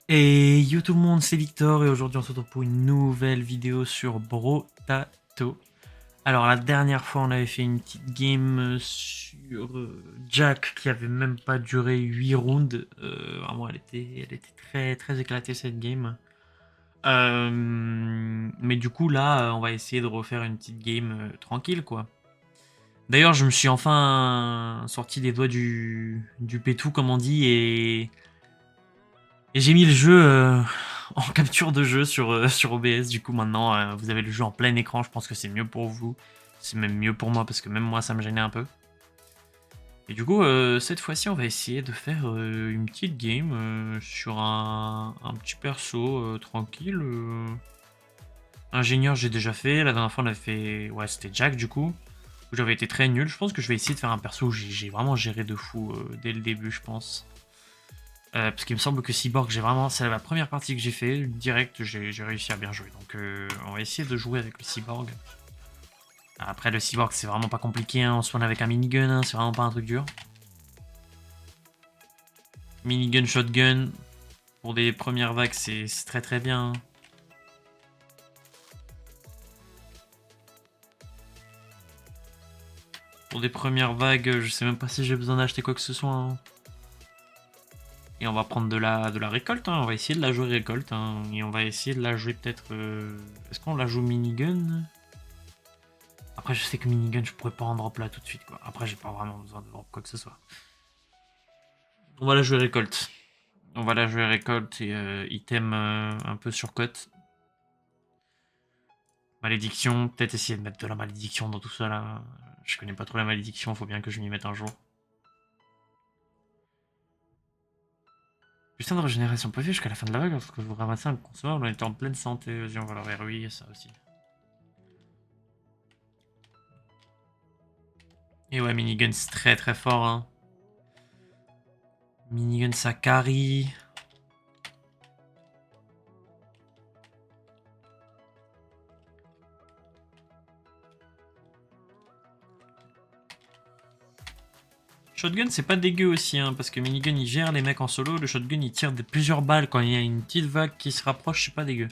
Et yo tout le monde, c'est Victor et aujourd'hui on se retrouve pour une nouvelle vidéo sur Brotato. Alors la dernière fois on avait fait une petite game sur Jack qui avait même pas duré 8 rounds. Vraiment elle était très très éclatée cette game. Mais du coup là on va essayer de refaire une petite game tranquille quoi. D'ailleurs je me suis enfin sorti les doigts du pétou comme on dit et j'ai mis le jeu en capture de jeu sur OBS. Du coup, maintenant, vous avez le jeu en plein écran. Je pense que c'est mieux pour vous. C'est même mieux pour moi parce que même moi, ça me gênait un peu. Et du coup, cette fois-ci, on va essayer de faire une petite game sur un petit perso tranquille. Ingénieur, j'ai déjà fait. La dernière fois, on avait fait. Ouais, c'était Jack du coup. Où j'avais été très nul. Je pense que je vais essayer de faire un perso où j'ai vraiment géré de fou dès le début, je pense. Parce qu'il me semble que Cyborg, c'est la première partie que j'ai fait, direct, j'ai réussi à bien jouer. Donc on va essayer de jouer avec le Cyborg. Après le Cyborg, c'est vraiment pas compliqué, hein. On spawn avec un minigun, hein. C'est vraiment pas un truc dur. Minigun, shotgun, pour des premières vagues, c'est très très bien, hein. Pour des premières vagues, je sais même pas si j'ai besoin d'acheter quoi que ce soit, hein. Et on va prendre de la récolte, hein. On va essayer de la jouer récolte, hein. Et on va essayer de la jouer peut-être... Est-ce qu'on la joue minigun? Après, je sais que minigun, je pourrais pas en drop là tout de suite, quoi. Après, j'ai pas vraiment besoin de drop quoi que ce soit. On va la jouer récolte. On va la jouer récolte et item un peu surcote. Malédiction, peut-être essayer de mettre de la malédiction dans tout ça là. Je connais pas trop la malédiction, faut bien que je m'y mette un jour. Putain de régénération PV jusqu'à la fin de la vague lorsque vous ramassez un consommable on était en pleine santé. Vas-y, on va leur oui, ça aussi. Et ouais, minigun c'est très très fort, hein. Minigun ça carry. Shotgun c'est pas dégueu aussi, hein, parce que minigun il gère les mecs en solo, le shotgun il tire plusieurs balles quand il y a une petite vague qui se rapproche, c'est pas dégueu.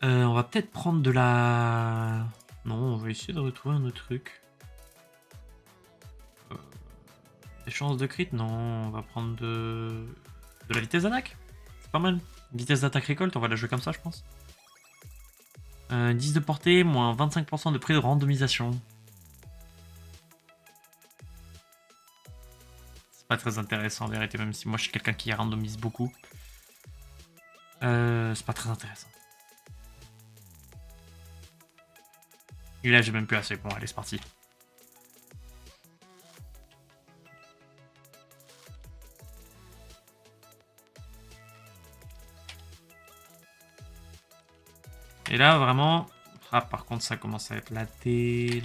On va peut-être prendre de la... Non, on va essayer de retrouver un autre truc. Des chances de crit? Non, on va prendre de la vitesse d'attaque. C'est pas mal. Vitesse d'attaque récolte, on va la jouer comme ça je pense. 10 de portée, moins 25% de prix de randomisation. C'est pas très intéressant en vérité, même si moi je suis quelqu'un qui randomise beaucoup. C'est pas très intéressant. Et là j'ai même plus assez. Bon allez c'est parti. Et là vraiment... Ah par contre ça commence à être la D.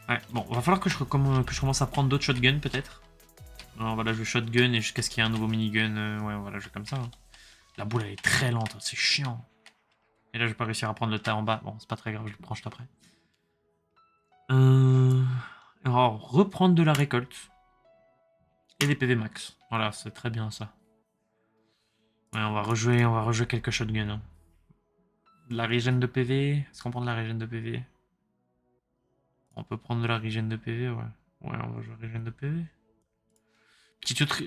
Ouais, bon, va falloir que je commence à prendre d'autres shotguns peut-être. On va la jouer shotgun et jusqu'à ce qu'il y ait un nouveau minigun. Ouais, on va la jouer comme ça, hein. La boule elle est très lente, c'est chiant. Et là je vais pas réussir à prendre le tas en bas. Bon, c'est pas très grave, je le prends juste après. Et on va reprendre de la récolte. Et des PV max. Voilà, c'est très bien ça. Ouais, on va rejouer quelques shotguns, hein. De la régène de PV. Est-ce qu'on prend de la régène de PV? On peut prendre de la régène de PV, ouais. Ouais, on va jouer régène de PV.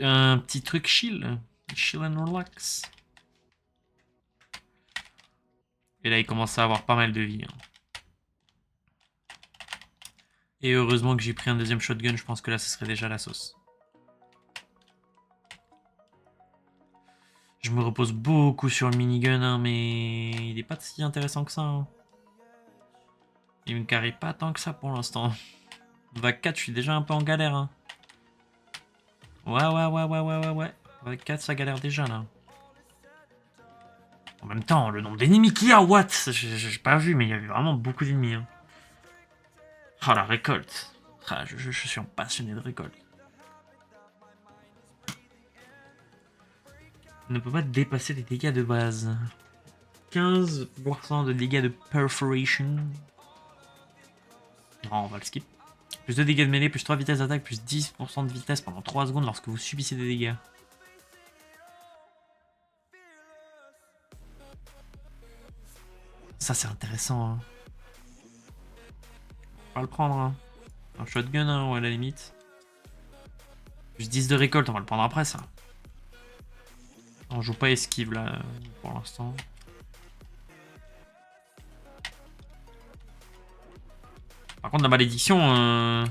Un petit truc chill. Chill and relax. Et là, il commence à avoir pas mal de vie, hein. Et heureusement que j'ai pris un deuxième shotgun, je pense que là, ce serait déjà la sauce. Je me repose beaucoup sur le minigun, hein, mais il est pas si intéressant que ça, hein. Il me carry pas tant que ça pour l'instant. Vague 4, je suis déjà un peu en galère, hein. Ouais. Vague 4, ça galère déjà, là. En même temps, le nombre d'ennemis qu'il y a, what? J'ai pas vu, mais il y avait vraiment beaucoup d'ennemis, hein. Ah, la récolte. Ah, je suis un passionné de récolte. On ne peut pas dépasser les dégâts de base. 15% de dégâts de perforation. Non, on va le skip. Plus 2 dégâts de mêlée, plus 3 vitesses d'attaque, plus 10% de vitesse pendant 3 secondes lorsque vous subissez des dégâts. Ça, c'est intéressant. Hein. On va le prendre. Hein. Un shotgun, hein, ou à la limite. Plus 10 de récolte, on va le prendre après, ça. On joue pas esquive, là, pour l'instant. Par contre, la malédiction,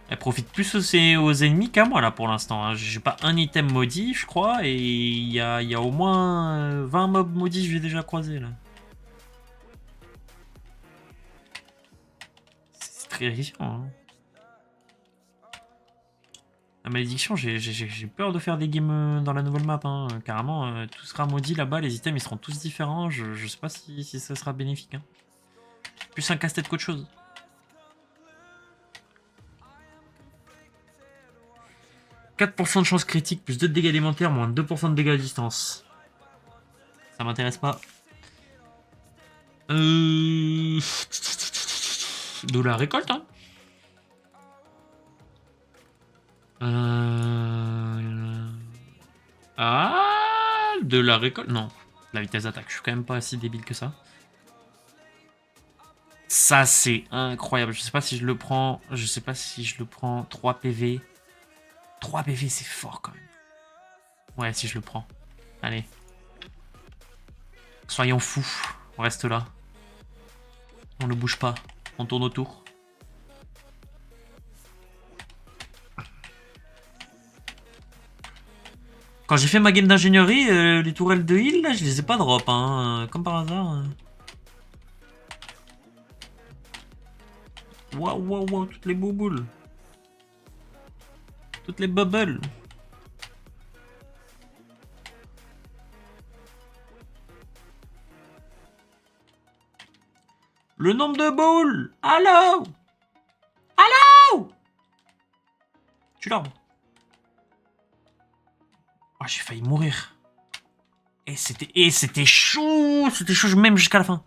elle profite plus aux ennemis qu'à moi, là, pour l'instant. Hein. J'ai pas un item maudit, je crois, et il y a au moins 20 mobs maudits que j'ai déjà croisés, là. C'est très terrifiant, hein. La malédiction, j'ai peur de faire des games dans la nouvelle map, hein. Carrément, tout sera maudit là-bas, les items, ils seront tous différents. Je sais pas si ça sera bénéfique, hein. Plus un casse-tête qu'autre chose. 4% de chance critique, plus 2 de dégâts élémentaires, moins 2% de dégâts à distance. Ça m'intéresse pas. De la récolte, hein. Ah, de la récolte. Non, la vitesse d'attaque. Je suis quand même pas si débile que ça. Ça, c'est incroyable. Je sais pas si je le prends. Je sais pas si je le prends. 3 PV. 3 PV, c'est fort quand même. Ouais, si je le prends. Allez. Soyons fous. On reste là. On ne bouge pas. On tourne autour. Quand j'ai fait ma game d'ingénierie, les tourelles de heal, là, je les ai pas drop, hein. Comme par hasard. Waouh, waouh, waouh, toutes les bouboules. Toutes les bubbles. Le nombre de boules. Allô. Allô. Tu l'arbre. Oh, j'ai failli mourir. Et c'était chaud. C'était chaud même jusqu'à la fin.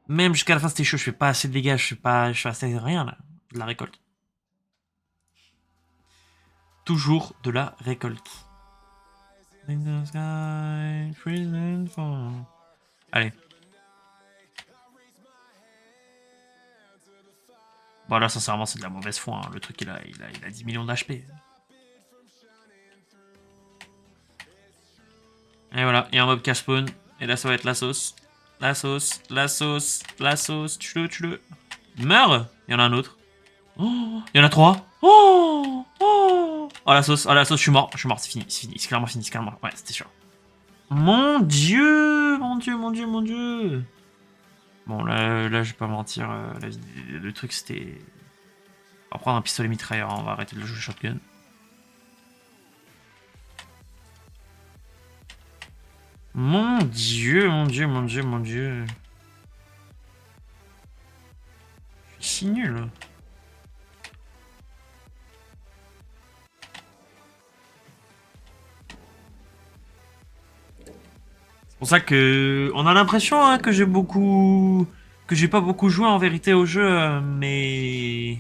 Même jusqu'à la fin, c'était chaud. Je fais pas assez de dégâts. Je fais assez rien là. De la récolte. Toujours de la récolte. Allez. Bon là sincèrement c'est de la mauvaise foi, hein. Le truc il a 10 millions d'HP. Et voilà, il y a un mob cash spawn. Et là ça va être la sauce. La sauce, la sauce, la sauce. Tue-le. Meurs. Il y en a un autre. Oh, il y en a 3. Oh, oh. Oh la sauce, je suis mort, c'est fini, c'est clairement fini, Ouais, c'était sûr. Mon dieu, mon dieu, mon dieu, mon dieu. Bon là je vais pas mentir, le truc c'était... On va prendre un pistolet mitrailleur, on va arrêter de le jouer shotgun. Mon dieu, mon dieu, mon dieu, mon dieu. Je suis si nul. C'est pour ça que on a l'impression hein, que j'ai beaucoup... que j'ai pas beaucoup joué en vérité au jeu, mais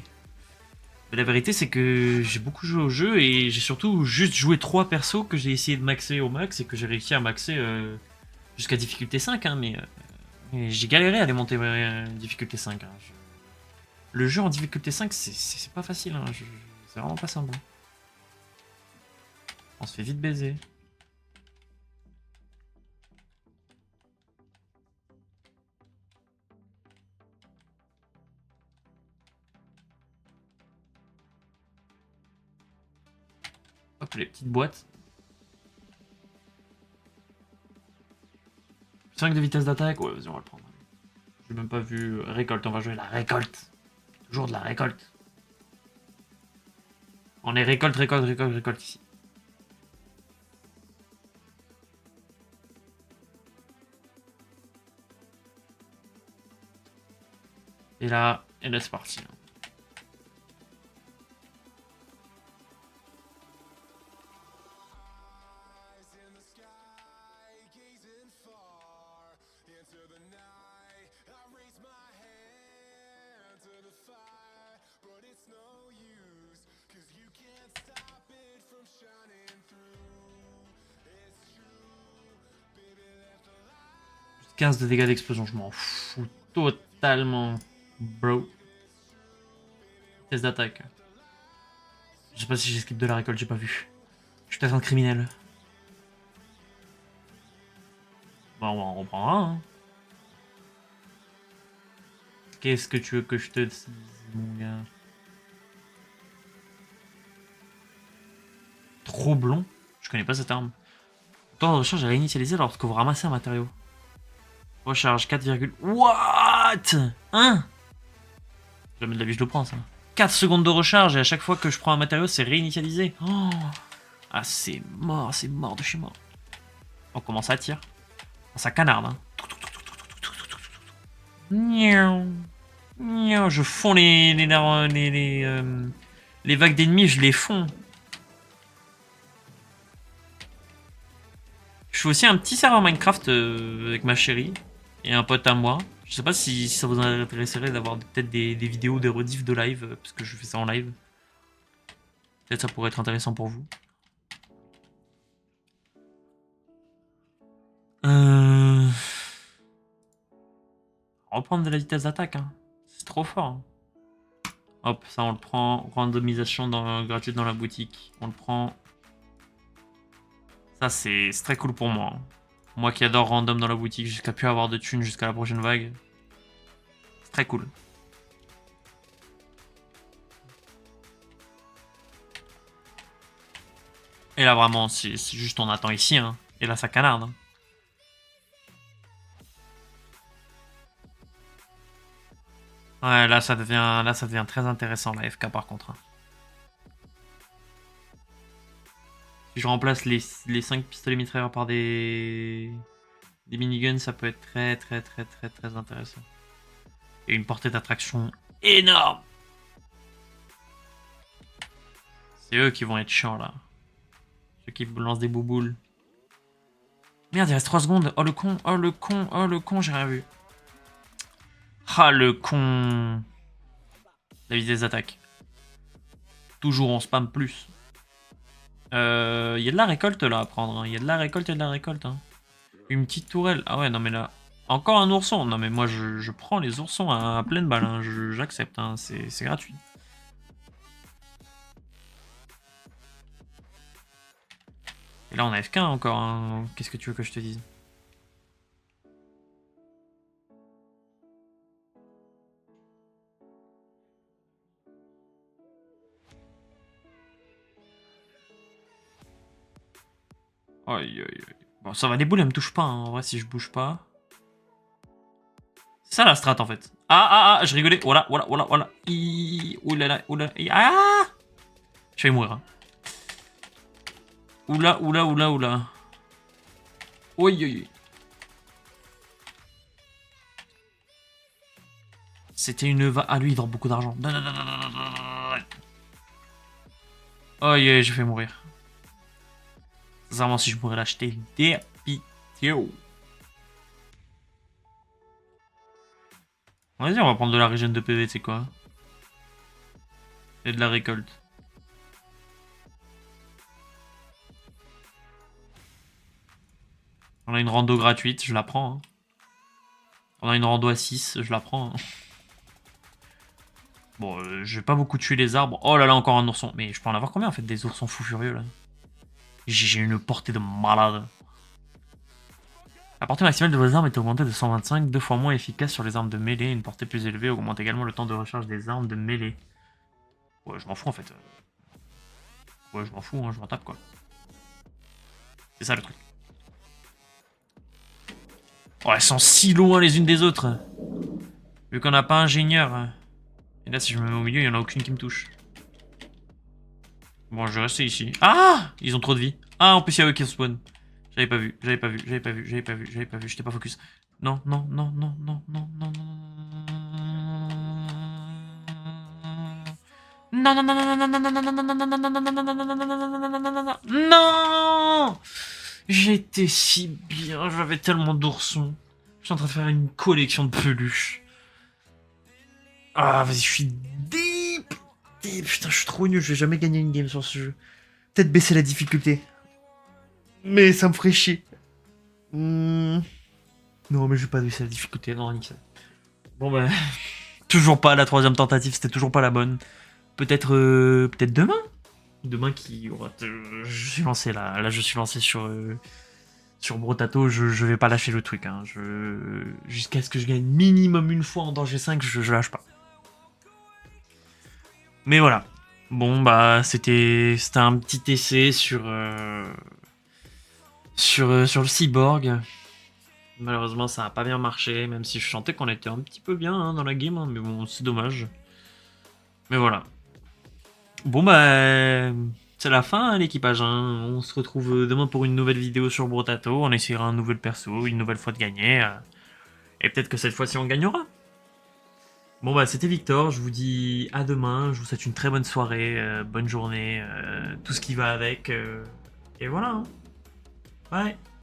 la vérité c'est que j'ai beaucoup joué au jeu et j'ai surtout juste joué 3 persos que j'ai essayé de maxer au max et que j'ai réussi à maxer jusqu'à difficulté 5, hein, mais j'ai galéré à les monter difficulté 5. Hein. Le jeu en difficulté 5 c'est pas facile, hein. C'est vraiment pas simple. Hein. On se fait vite baiser. Hop, les petites boîtes. 5 de vitesse d'attaque. Ouais, vas-y, on va le prendre. J'ai même pas vu. Récolte, on va jouer la récolte. Toujours de la récolte. On est récolte ici. Et là c'est parti. 15 de dégâts d'explosion, je m'en fous totalement, bro. Test d'attaque. Je sais pas si j'ai skip de la récolte, j'ai pas vu. Je suis peut-être un criminel. Bon, on en reprend un. Hein. Qu'est-ce que tu veux que je te dise, mon gars? Trop blond. Je connais pas cette arme. Temps de recharge est réinitialisé lorsque vous ramassez un matériau. Recharge 4, what? Hein? Jamais de la vie je le prends ça. 4 secondes de recharge et à chaque fois que je prends un matériau c'est réinitialisé. Oh. Ah c'est mort de chez mort. On commence à tirer. Ça canarde hein. Je fonds les vagues d'ennemis, je les fonds. Je fais aussi un petit serveur Minecraft avec ma chérie et un pote à moi. Je sais pas si ça vous intéresserait d'avoir peut-être des vidéos, des rediffs de live, parce que je fais ça en live. Peut-être ça pourrait être intéressant pour vous. Reprendre de la vitesse d'attaque, hein. C'est trop fort. Hein. Hop, ça on le prend. Randomisation gratuite dans la boutique. On le prend. Ça c'est très cool pour moi. Hein. Moi qui adore random dans la boutique jusqu'à plus avoir de thunes jusqu'à la prochaine vague. C'est très cool. Et là vraiment, c'est juste on attend ici. Hein. Et là ça canarde. Hein. Ouais, là ça devient très intéressant la FK par contre. Hein. Si je remplace les 5 pistolets mitrailleurs par des miniguns, ça peut être très intéressant. Et une portée d'attraction énorme. C'est eux qui vont être chiants là. Ceux qui lancent des bouboules. Merde, il reste 3 secondes. Oh le con, oh le con, oh le con, j'ai rien vu. Ah le con. La vitesse d'attaque. Toujours on spam plus. Il y a de la récolte là à prendre. Il y a de la récolte et de la récolte. Hein. Une petite tourelle. Ah ouais, non mais là. Encore un ourson. Non mais moi je prends les oursons à pleine balle. Hein. J'accepte. Hein. C'est gratuit. Et là on a FK encore. Hein. Qu'est-ce que tu veux que je te dise? Aïe aïe aïe. Bon, ça va, les boules elles me touchent pas. Hein. En vrai, si je bouge pas. C'est ça la strat en fait. Ah, je rigolais. Voilà. Oulala. Ah! Je vais mourir. Hein. Oula. Oui. C'était une va. Ah, lui, il dort beaucoup d'argent. Oh, yeah, j'ai fait mourir. Sincèrement, si je pourrais l'acheter, des pitiés. Vas-y, on va prendre de la régène de PV, tu sais quoi. Et de la récolte. On a une rando gratuite, je la prends. Hein. On a une rando à 6, je la prends. Hein. Bon, je vais pas beaucoup tuer les arbres. Oh là là, encore un ourson. Mais je peux en avoir combien en fait des oursons fous furieux là? J'ai une portée de malade. La portée maximale de vos armes est augmentée de 125, 2 fois moins efficace sur les armes de mêlée. Une portée plus élevée augmente également le temps de recharge des armes de mêlée. Ouais, je m'en fous en fait. Ouais, je m'en fous, hein, je m'en tape quoi. C'est ça le truc. Oh, elles sont si loin les unes des autres. Vu qu'on n'a pas ingénieur. Et là, si je me mets au milieu, il n'y en a aucune qui me touche. Bon, je vais rester ici. Ah! Ils ont trop de vie. Ah, en plus, il y a eux qui spawn. J'avais pas vu, j'étais pas focus. Non. Non. J'étais si bien, j'avais tellement d'oursons. Je suis en train de faire une collection de peluches. Ah, vas-y, je suis deep. Putain, je suis trop nul, je vais jamais gagner une game sur ce jeu. Peut-être baisser la difficulté. Mais ça me ferait chier. Non, mais je vais pas baisser la difficulté, non, nique ça. Bon bah, toujours pas la troisième tentative, c'était toujours pas la bonne. Peut-être peut-être demain. Demain qui aura... je suis lancé là. Là, je suis lancé sur Brotato. Je vais pas lâcher le truc. Hein. Jusqu'à ce que je gagne minimum une fois en danger 5, je lâche pas. Mais voilà. Bon, bah, c'était un petit essai sur le cyborg. Malheureusement, ça a pas bien marché, même si je sentais qu'on était un petit peu bien hein, dans la game, hein, mais bon, c'est dommage. Mais voilà. Bon bah, c'est la fin hein, l'équipage. Hein. On se retrouve demain pour une nouvelle vidéo sur Brotato. On essaiera un nouvel perso, une nouvelle fois de gagner. Et peut-être que cette fois-ci on gagnera. Bon bah c'était Victor, je vous dis à demain, je vous souhaite une très bonne soirée, bonne journée, tout ce qui va avec. Et voilà. Hein. Bye.